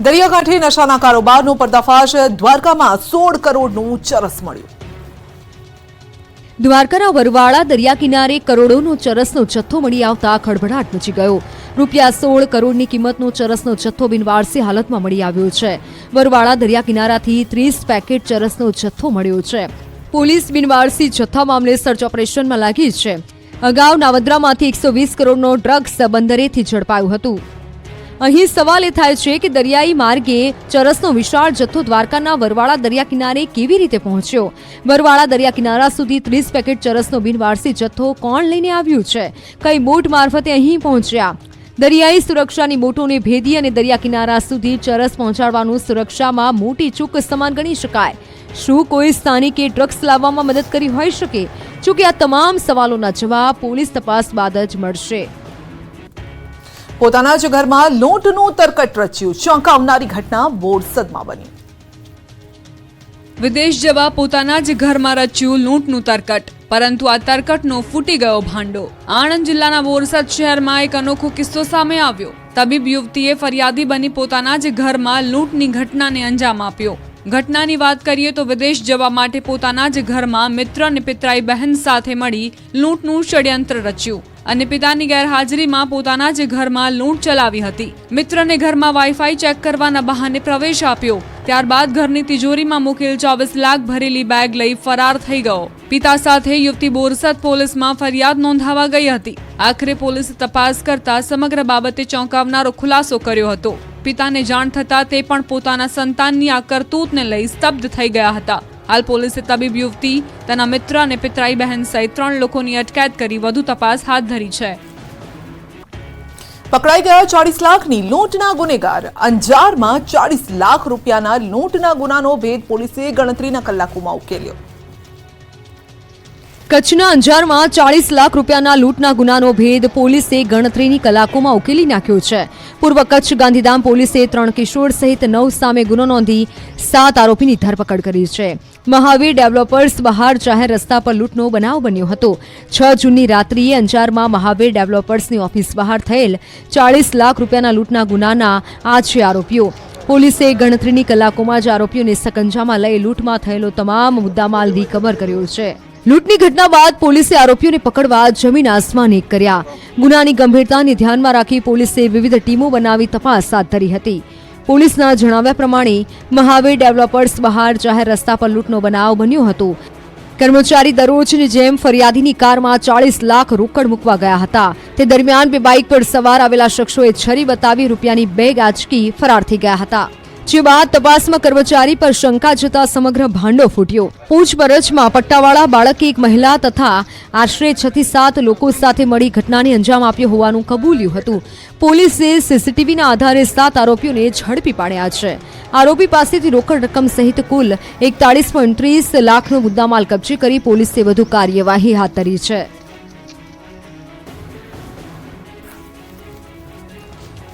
દરિયાકાંઠે નશાના કારોબારનો પર્દાફાશ, દ્વારકામાં 16 કરોડનું ચરસ મળ્યું। દ્વારકાના વરવાળા દરિયા કિનારે કરોડોનો ચરસનો જથ્થો મળી આવતા ખળભળાટ મચી ગયો। રૂપિયા 16 કરોડની કિંમતનો ચરસનો જથ્થો બિનવારસી હાલતમાં મળી આવ્યો છે। વરવાળા દરિયા કિનારાથી 30 પેકેટ ચરસનો જથ્થો મળ્યો છે। પોલીસ બિનવારસી જથ્થા મામલે સર્ચ ઓપરેશનમાં લાગી છે। અગાઉ નાવદ્રામાંથી 120 કરોડનો ડ્રગ્સ બંદરેથી ઝડપાયું હતું। અહીં સવાલ એ થાય છે કે દરિયાઈ માર્ગે ચરસનો વિશાળ જથ્થો દ્વારકાના વરવાળા દરિયા કિનારે કેવી રીતે પહોંચ્યો? વરવાળા દરિયા કિનારા સુધી 30 પેકેટ ચરસનો બિનવારસી જથ્થો કોણ લઈને આવ્યું છે? કઈ બોટ મારફતે અહીં પહોંચ્યા? દરિયાઈ સુરક્ષાની બોટોને ભેદી અને દરિયા કિનારા સુધી ચરસ પહોંચાડવાનું સુરક્ષામાં મોટી ચૂક સમાન ગણી શકાય। શું કોઈ સ્થાનિકે ડ્રગ્સ લાવવામાં મદદ કરી હોઈ શકે? જોકે આ તમામ સવાલોના જવાબ પોલીસ તપાસ બાદ જ મળશે। પોતાના જ ઘરમાં લૂંટનું તરકટ રચ્યું, ચોંકાવનારી ઘટના બોરસદમાં બની। વિદેશ જવા પોતાના જ ઘરમાં રચ્યું લૂંટનું તરકટ, પરંતુ આ તરકટનો ફૂટી ગયો ભાંડો। આણંદ જિલ્લાના બોરસદ શહેરમાં એક અનોખો કિસ્સો સામે આવ્યો। તબીબ યુવતીએ ફરિયાદી બની પોતાના જ ઘરમાં લૂંટની ઘટનાને અંજામ આપ્યો। ઘટનાની વાત કરીએ તો વિદેશ જવા માટે પોતાના જ ઘરમાં મિત્ર અને પિતરાઈ બહેન સાથે મળી લૂંટનું ષડયંત્ર રચ્યું અને પિતાની ગેરહાજરીમાં પોતાના જ ઘરમાં લૂંટ ચલાવી હતી। મિત્રને ઘરમાં વાઈફાઈ ચેક કરવાના બહાને પ્રવેશ આપ્યો, ત્યારબાદ ઘરની તિજોરીમાં મૂકેલ 24 લાખ ભરેલી બેગ લઈ ફરાર થઈ ગયો। પિતા સાથે યુવતી બોરસદ પોલીસમાં ફરિયાદ નોંધાવા ગઈ હતી। આખરે પોલીસે તપાસ કરતા સમગ્ર બાબતે ચોંકાવનારો ખુલાસો કર્યો હતો। પિતાને જાણ થતા તે પણ પોતાના સંતાનની આ કરતૂતને લઈ સ્તબ્ધ થઈ ગયા હતા। હાલ પોલીસે તબીબ યુવતી, તેના મિત્ર અને પિતરાઈ બહેન સહિત 3 લોકોની અટકાયત કરી વધુ તપાસ હાથ ધરી છે। પકડાઈ ગયા 40 લાખની લૂંટના ગુનેગાર। અંજારમાં 40 લાખ રૂપિયાના લૂંટના ગુનાનો ભેદ પોલીસે ગણતરીના કલાકોમાં ઉકેલ્યો। કચ્છના અંજારમાં 40 લાખ રૂપિયાના લૂંટના ગુનાનો ભેદ પોલીસે ગણતરીની કલાકોમાં ઉકેલી નાખ્યો છે। પૂર્વ કચ્છ ગાંધીધામ પોલીસે 3 કિશોર સહિત 9 સામે ગુનો નોંધી 7 આરોપીની ધરપકડ કરી છે। મહાવીર ડેવલપર્સ બહાર જાહેર રસ્તા પર લૂંટનો બનાવ બન્યો હતો। 6 જૂનની રાત્રિએ અંજારમાં મહાવીર ડેવલપર્સની ઓફિસ બહાર થયેલ 40 લાખ રૂપિયાના લૂંટના ગુનાના આ છે આરોપીઓ। પોલીસે ગણતરીની કલાકોમાં જ આરોપીઓને સકંજામાં લઈ લૂંટમાં થયેલો તમામ મુદ્દામાલ રિકવર કર્યો છે। લૂંટની ઘટના બાદ પોલીસે આરોપીઓને પકડવા જમીન આસમાન એક કર્યા। ગુનાની ગંભીરતાને ધ્યાનમાં રાખી પોલીસે વિવિધ ટીમો બનાવી તપાસ હાથ ધરી હતી। પોલીસના જણાવ્યા પ્રમાણે મહાવીર ડેવલપર્સ બહાર જાહેર રસ્તા પર લૂંટનો બનાવ બન્યો હતો। કર્મચારી દરરોજની જેમ ફરિયાદીની કારમાં 40 લાખ રોકડ મૂકવા ગયા હતા। તે દરમિયાન બે બાઇક પર સવાર આવેલા શખ્સોએ છરી બતાવી રૂપિયાની બેગ આંચકી ફરાર થઈ ગયા હતા। જે બાદ તપાસમાં કર્મચારી પર શંકા જતા સમગ્ર ભાંડો ફૂટ્યો। પૂછપરછમાં પટ્ટાવાળા બાળકે એક મહિલા તથા આશરે 6 થી 7 લોકો સાથે મળી ઘટનાને અંજામ આપ્યો હોવાનું કબૂલ્યું હતું। પોલીસે સીસીટીવીના આધારે 7 આરોપીઓને ઝડપી પાડ્યા છે। આરોપી પાસેથી રોકડ રકમ સહિત કુલ 41.30 લાખનો મુદ્દામાલ કબજે કરી પોલીસે વધુ કાર્યવાહી હાથ ધરી છે।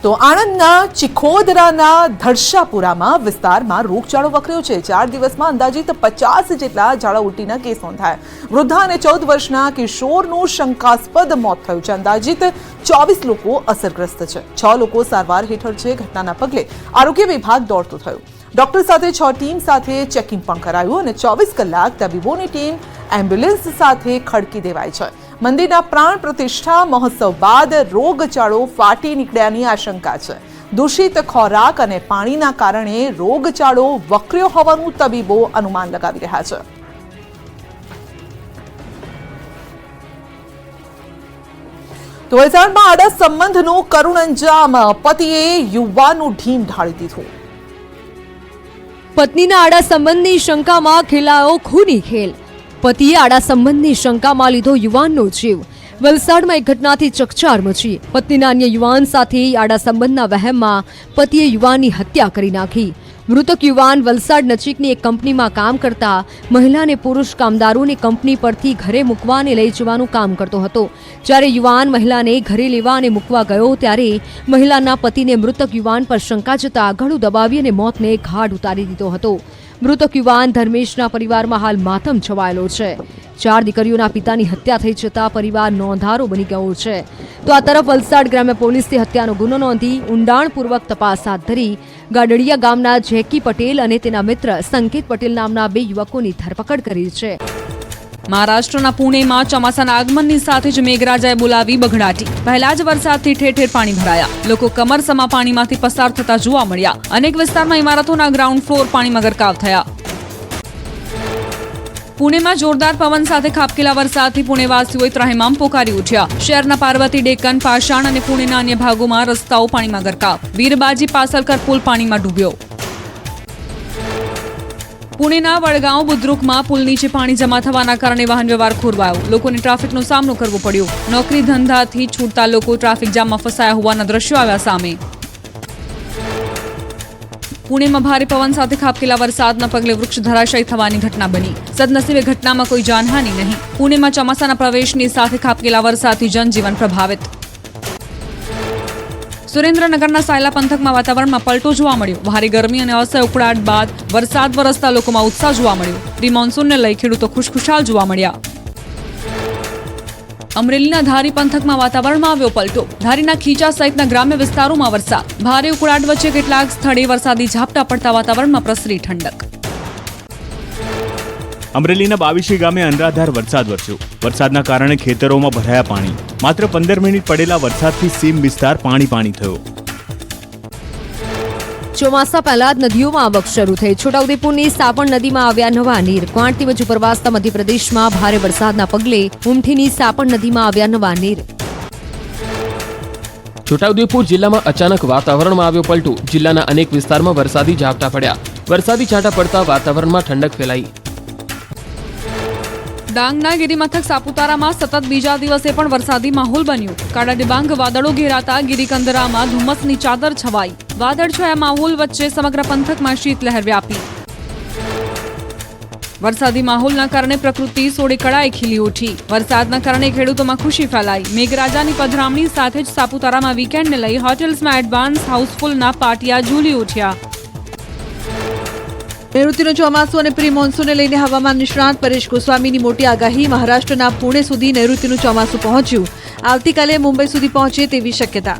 તો આણંદના ચિખોદરાના ધરશાપુરામાં વિસ્તારમાં રોગચાળો વકર્યો છે। 4 દિવસમાં અંદાજિત 50 જેટલા ઝાડા ઉલટીના કેસ નોંધાયા। વૃદ્ધા અને 14 વર્ષના કિશોરનું શંકાસ્પદ મોત થયું છે। અંદાજિત 24 લોકો અસરગ્રસ્ત છે। 6 લોકો સારવાર હેઠળ છે। ઘટનાના પગલે આરોગ્ય વિભાગ દોડતું થયું। ડોક્ટર સાથે 6 ટીમ સાથે ચેકિંગ પણ કરાયું અને 24 કલાક તબીબોની ટીમ એમ્બ્યુલન્સ સાથે ખડકી દેવાઈ છે। મંદિરના પ્રાણ પ્રતિષ્ઠા મહોત્સવ બાદ રોગચાળો ફાટી નીકળ્યાની આશંકા છે। દૂષિત ખોરાક અને પાણીના કારણે રોગચાળો વકર્યો હોવાનું તબીબો અનુમાન લગાવી રહ્યા છે। તો વલસાડમાં આડા સંબંધનું કરુણ અંજામ, પતિએ યુવાનનું ઢીમ ઢાળી દીધું। પત્નીના આડા સંબંધની શંકામાં ખેલાયો ખૂની ખેલ। પતિએ આડા સંબંધની શંકામાં લીધો યુવાનનો જીવ। વલસાડમાં એક ઘટનાથી ચકચાર મચી। પત્નીના અન્ય યુવાન સાથે આડા સંબંધના વહેમમાં પતિએ યુવાનની હત્યા કરી નાખી। મૃતક યુવાન વલસાડ નજીકની એક કંપનીમાં કામ કરતા મહિલા અને પુરુષ કામદારોને કંપની પરથી ઘરે મૂકવા અને લઈ જવાનું કામ કરતો હતો। જ્યારે યુવાન મહિલાને ઘરે લેવા અને મૂકવા ગયો ત્યારે મહિલાના પતિને મૃતક યુવાન પર શંકા જતા ગળું દબાવી અને મોતને ઘાટ ઉતારી દીધો હતો। મૃતક યુવાન ધર્મેશના પરિવારમાં હાલ માતમ છવાયેલો છે। 4 દીકરીઓના પિતાની હત્યા થઈ જતા પરિવાર નોંધારો બની ગયો છે. તો આ તરફ વલસાડ ગ્રામ્ય પોલીસે હત્યાનો ગુનો નોંધી ઊંડાણપૂર્વક તપાસ હાથ ધરી ગાડડિયા ગામના જેકી પટેલ અને તેના મિત્ર સંકેત પટેલ નામના 2 યુવકોની ધરપકડ કરી છે. મહારાષ્ટ્રના પુણેમાં ચોમાસાના આગમનની સાથે જ મેઘરાજાએ બોલાવી બઘડાટી. પહેલા જ વરસાદથી ઠેર ઠેર પાણી ભરાયા. લોકો કમરસમા પાણીમાંથી પસાર થતા જોવા મળ્યા. અનેક વિસ્તારમાં ઇમારતોના ગ્રાઉન્ડ ફ્લોર પાણીમાં ગરકાવ થયા. પુણેમાં જોરદાર પવન સાથે ખાબકેલા વરસાદથી પુણેવાસીઓએ ત્રાહિમામ પોકારી ઉઠ્યા. શહેરના પાર્વતી, ડેકન, પાષાણ અને પુણેના અન્ય ભાગોમાં રસ્તાઓ પાણીમાં ગરકાવ. વીરબાજી પાસલકર પુલ પાણીમાં ડૂબ્યો. પુણેના વડગાંવ બુદ્રુકમાં પુલ નીચે પાણી જમા થવાના કારણે વાહન વ્યવહાર ખોરવાયો. લોકોને ટ્રાફિકનો સામનો કરવો પડ્યો. નોકરી ધંધાથી છૂટતા લોકો ટ્રાફિક જામમાં ફસાયા હોવાના દ્રશ્યો આવ્યા સામે. પુણેમાં ભારે પવન સાથે ખાબકેલા વરસાદના પગલે વૃક્ષ ધરાશાયી થવાની ઘટના બની. સદનસીબે ઘટનામાં કોઈ જાનહાનિ નહીં. પુણેમાં ચોમાસાના પ્રવેશની સાથે ખાબકેલા વરસાદથી જનજીવન પ્રભાવિત. સુરેન્દ્રનગરના સાયલા પંથકમાં વાતાવરણમાં પલટો જોવા મળ્યો. ભારે ગરમી અને અસહ્ય ઉકળાટ બાદ વરસાદ વરસતા લોકોમાં ઉત્સાહ જોવા મળ્યો. પ્રી મોન્સૂનને લઈ ખેડૂતો ખુશખુશાલ જોવા મળ્યા. અમરેલીના ધારી પંથકમાં વાતાવરણમાં આવ્યો પલટો. ધારીના ખીચા સહિતના ગ્રામ્ય વિસ્તારોમાં વરસાદ. ભારે ઉકળાટ વચ્ચે કેટલાક સ્થળે વરસાદી ઝાપટા પડતા વાતાવરણમાં પ્રસરી ઠંડક. અમરેલીના બાવીશી ગામે અનરાધાર વરસાદ વરસ્યો. વરસાદના કારણે ખેતરોમાં ભરાયા પાણી. માત્ર 15 મિનિટ પડેલા વરસાદથી સીમ વિસ્તાર પાણી થયો. ચોમાસા પહેલા જ નદીઓમાં આવક શરૂ થઈ. છોટાઉદેપુરની સાપણ નદીમાં આવ્યા નવા નીર. ક્વાંટથી વચ્ચે ઉપરવાસતા મધ્યપ્રદેશમાં ભારે વરસાદના પગલે ઉમઠીની સાપણ નદીમાં આવ્યા નવા નીર. છોટાઉદેપુર જિલ્લામાં અચાનક વાતાવરણમાં આવ્યો પલટો. જિલ્લાના અનેક વિસ્તારમાં વરસાદી ઝાપટા પડ્યા. વરસાદી છાંટા પડતા વાતાવરણમાં ઠંડક ફેલાઈ. ડાંગના ગિરિમથક સાપુતારામાં સતત બીજા દિવસે પણ વરસાદી માહોલ બન્યો. કાળા ડિબાંગ વાદળો ઘેરાતા ગિરિકંદરામાં ધુમ્મસની ચાદર છવાઈ. વાદળછાયા માહોલ વચ્ચે સમગ્ર પંથકમાં શીતલહેર વ્યાપી. વરસાદી માહોલના કારણે પ્રકૃતિ સોળે કળાએ ખીલી ઉઠી. વરસાદના કારણે ખેડૂતોમાં ખુશી ફેલાઈ. મેઘરાજાની પધરામણી સાથે જ સાપુતારામાં વીકેન્ડને લઈ હોટેલ્સમાં એડવાન્સ હાઉસફુલના પાટિયા ઝૂલી ઉઠ્યા. નૈઋત્યનું ચોમાસું અને પ્રી મોન્સૂનને લઈને હવામાન નિષ્ણાત પરેશ ગોસ્વામીની મોટી આગાહી. મહારાષ્ટ્રના પુણે સુધી નૈઋત્યનું ચોમાસું પહોંચ્યું. આવતીકાલે મુંબઈ સુધી પહોંચે તેવી શક્યતા.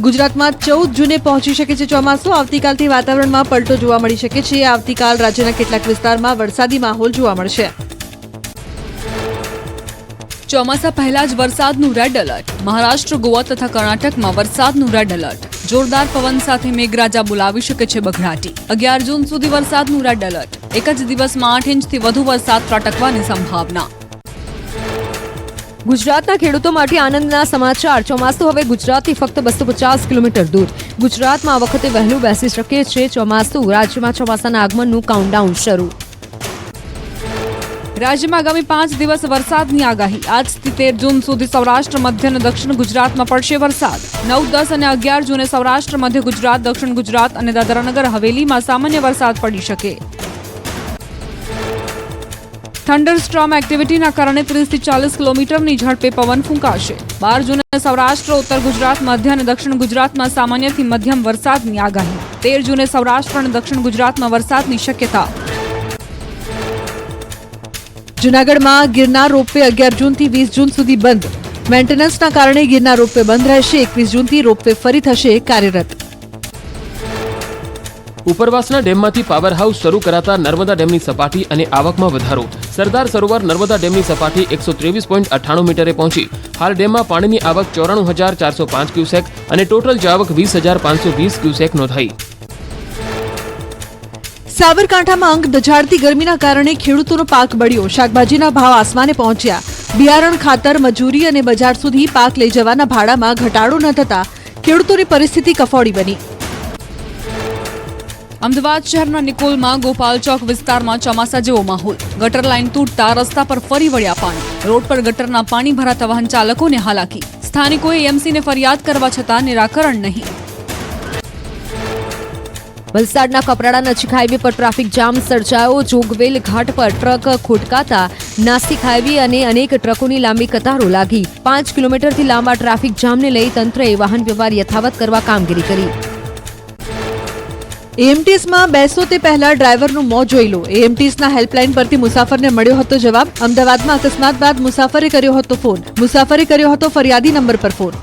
ગુજરાતમાં 14 જૂને પહોંચી શકે છે ચોમાસું. આવતીકાલથી વાતાવરણમાં પલટો જોવા મળી શકે છે. આવતીકાલ રાજ્યના કેટલાક વિસ્તારમાં વરસાદી માહોલ જોવા મળશે. ચોમાસા પહેલા જ વરસાદનું રેડ એલર્ટ. મહારાષ્ટ્ર, ગોવા તથા કર્ણાટકમાં વરસાદનું રેડ એલર્ટ. જોરદાર પવન સાથે મેઘરાજા બોલાવી શકે છે બઘડાટી. 11 જૂન સુધી વરસાદનું રેડ એલર્ટ. એક જ દિવસમાં 8 ઇંચથી વધુ વરસાદ ત્રાટકવાની સંભાવના. ગુજરાતના ખેડૂતો માટે આનંદના સમાચાર. ચોમાસું હવે ગુજરાતથી ફક્ત 250 કિલોમીટર દૂર. ગુજરાતમાં આ વખતે વહેલું બેસી શકે છે ચોમાસું. રાજ્યમાં ચોમાસાના આગમનનું કાઉન્ટડાઉન શરૂ. રાજ્યમાં આગામી 5 દિવસ વરસાદની આગાહી. આજથી 13 જૂન સુધી સૌરાષ્ટ્ર, મધ્ય અને દક્ષિણ ગુજરાતમાં પડશે વરસાદ. 9, 10 અને 11 જૂને સૌરાષ્ટ્ર, મધ્ય ગુજરાત, દક્ષિણ ગુજરાત અને દાદરાનગર હવેલીમાં સામાન્ય વરસાદ પડી શકે. થંડરસ્ટ્રોમ એક્ટિવિટીના કારણે 30 થી 40 કિલોમીટરની ઝડપે પવન ફૂંકાશે. 12 જૂને સૌરાષ્ટ્ર, ઉત્તર ગુજરાત, મધ્ય અને દક્ષિણ ગુજરાતમાં સામાન્યથી મધ્યમ વરસાદની આગાહી. 13 જૂને સૌરાષ્ટ્ર અને દક્ષિણ ગુજરાતમાં વરસાદની શક્યતા. જૂનાગઢમાં ગિરનાર રોપવે 11 જૂનથી 20 જૂન સુધી બંધ. મેન્ટેનન્સના કારણે ગિરનાર રોપવે બંધ રહેશે. 21 જૂનથી રોપવે ફરી થશે કાર્યરત. ઉપરવાસના ડેમમાંથી પાવર હાઉસ શરૂ કરાતા નર્મદા ડેમની સપાટી અને આવકમાં વધારો. સરદાર સરોવર નર્મદા ડેમની સપાટી 123.98 મીટરે પહોંચી. હાલ ડેમમાં પાણીની આવક 94,405 ક્યુસેક અને ટોટલ જાવક 20,520 ક્યુસેક નોંધાઈ. સાબરકાંઠામાં અંગ દઝાડતી ગરમીના કારણે ખેડૂતોનો પાક બળ્યો. શાકભાજીના ભાવ આસમાને પહોંચ્યા. બિયારણ, ખાતર, મજૂરી અને બજાર સુધી પાક લઈ જવાના ભાડામાં ઘટાડો ન થતા ખેડૂતોની પરિસ્થિતિ કફોડી બની. અમદાવાદ શહેરના નિકોલમાં ગોપાલ ચોક વિસ્તારમાં ચોમાસા જેવો માહોલ. ગટર લાઇન તૂટતા રસ્તા પર ફરી વળ્યા પાણી. રોડ પર ગટરના પાણી ભરાતા વાહન ચાલકોને હાલાકી. સ્થાનિકોએ એમસીને ફરિયાદ કરવા છતાં નિરાકરણ નહીં. વલસાડના કપરાડા નજીક હાઈવે પર ટ્રાફિક જામ સર્જાયો. જોગવેલ ઘાટ પર ટ્રક ખોટકાતા નાસિક હાઈવે અને અનેક ટ્રકોની લાંબી કતારો લાગી. 5 કિલોમીટરથી લાંબા ટ્રાફિક જામને લઈ તંત્રએ વાહન વ્યવહાર યથાવત કરવા કામગીરી કરી. એએમટીએસમાં બેસો તે પહેલા ડ્રાઈવરનું મોં જોઈ લો. એએમટીએસના હેલ્પલાઇન પરથી મુસાફરને મળ્યો હતો જવાબ. અમદાવાદમાં અકસ્માત બાદ મુસાફરે કર્યો હતો ફોન. મુસાફરે કર્યો હતો ફરિયાદી નંબર પર ફોન.